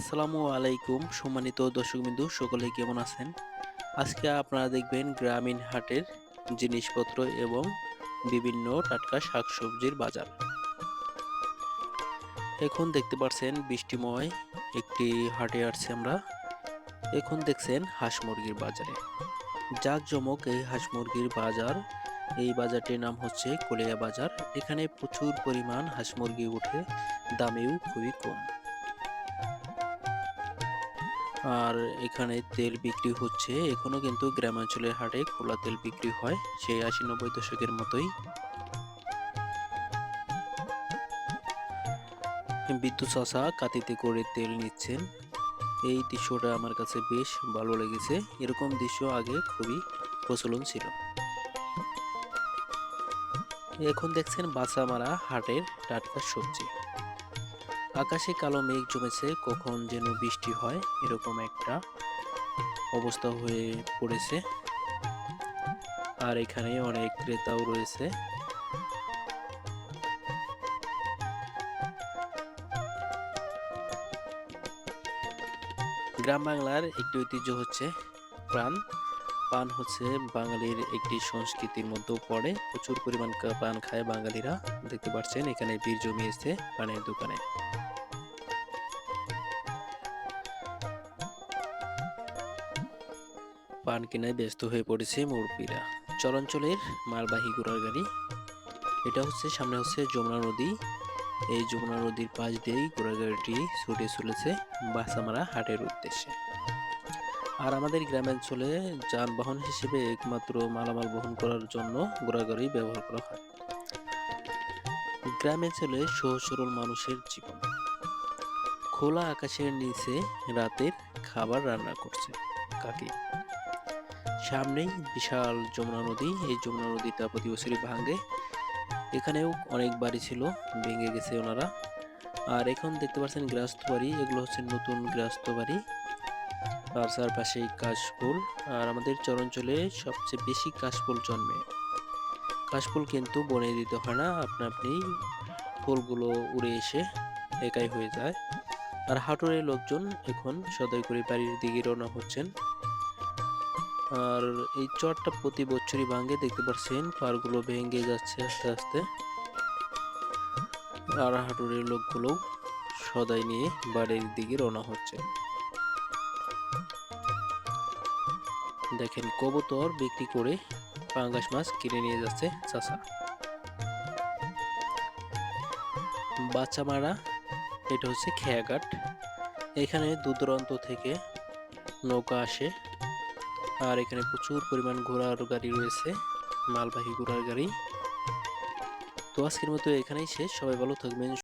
আসসালামু আলাইকুম সম্মানিত দর্শকবিন্দু সকলে কেমন আছেন? আজকে আপনারা দেখবেন গ্রামীণ হাটের জিনিসপত্র এবং বিভিন্ন টাটকা শাকসবজির বাজার। এখন দেখতে পাচ্ছেন বৃষ্টিময় একটি হাটে আসছি আমরা। এখন দেখছেন হাঁস মুরগির বাজারে। জাঁকজমক এই হাঁস মুরগির বাজার। এই বাজারটির নাম হচ্ছে কলিয়া বাজার। এখানে প্রচুর পরিমাণ হাঁস মুরগি উঠে, দামেও খুবই কম। আর এখানে তেল বিক্রি হচ্ছে। এখনো কিন্তু গ্রামাঞ্চলের হাটে খোলা তেল বিক্রি হয় সেই ৮০-৯০ দশকের মতোই। বিদ্যুৎ চাচা কাতিতে করে তেল নিচ্ছেন। এই দৃশ্যটা আমার কাছে বেশ ভালো লেগেছে। এরকম দৃশ্য আগে খুবই প্রচলন ছিল। এখন দেখছেন বাছামারা হাটের টাটকা সবজি। আকাশে কালো মেঘ জমেছে, কখন যেন বৃষ্টি হয় এরকম একটা অবস্থা হয়ে পড়েছে। আর এখানে অনেক ক্রেতাও রয়েছে। গ্রাম বাংলার একটি ঐতিহ্য হচ্ছে পান। পান হচ্ছে বাঙালির একটি সংস্কৃতির মধ্যেও পড়ে। প্রচুর পরিমাণ পান খায় বাঙালিরা। দেখতে পাচ্ছেন এখানে ভিড় জমিয়েছে পানের দোকানে। পান কেনায় ব্যস্ত হয়ে পড়েছে মুরব্বীরা। চরাঞ্চলের মালবাহী ঘোড়ার গাড়ি। এটা হচ্ছে সামনে হচ্ছে যমুনা নদী। এই যমুনা নদীর পাশ দিয়েই ঘোড়ার গাড়িটি ছুটে চলেছে বাসামারা হাটের উদ্দেশ্যে। আর আমাদের গ্রামাঞ্চলে যানবাহন হিসেবে একমাত্র মালামাল বহন করার জন্য ঘোড়াগাড়ি ব্যবহার করা হয়। গ্রামাঞ্চলে সহজ সরল মানুষের জীবন। খোলা আকাশের নিচে রাতের খাবার রান্না করছে কাকি। সামনেই বিশাল যমুনা নদী। এই যমুনা নদীটা প্রতি বছরই ভাঙে। এখানেও অনেক বাড়ি ছিল, ভেঙে গেছে ওনারা। আর এখন দেখতে পাচ্ছেন গৃহস্থ বাড়ি। এগুলো হচ্ছে নতুন গৃহস্থ বাড়ি। আর চারপাশেই কাশফুল। আর আমাদের চরাঞ্চলে সবচেয়ে বেশি কাশফুল জন্মে। কাশফুল কিন্তু বনে দিতে হয় না, আপনি ফুলগুলো উড়ে এসে একাই হয়ে যায়। আর হাটুরের লোকজন এখন সদয় করে বাড়ির দিকে রওনা হচ্ছেন। আর এই চরটা প্রতি বছরই ভাঙে, দেখতে পাচ্ছেন পাড়গুলো ভেঙে যাচ্ছে আস্তে আস্তে। আর হাটুরের লোকগুলো সদাই নিয়ে বাড়ির দিকে রওনা হচ্ছে। দেখেন কবুতর বিক্রি করে পাঙ্গাস মাছ কিনে নিয়ে যাচ্ছে চাচা। বাচ্চামারা, এটা হচ্ছে খেয়াঘাট। এখানে দূর দূরান্ত থেকে নৌকা আসে। আর এখানে প্রচুর পরিমাণ ঘোড়ার গাড়ি রয়েছে, মালবাহী ঘোড়ার গাড়ি। তো আজকের মতো এখানেই শেষ। সবাই ভালো থাকবেন।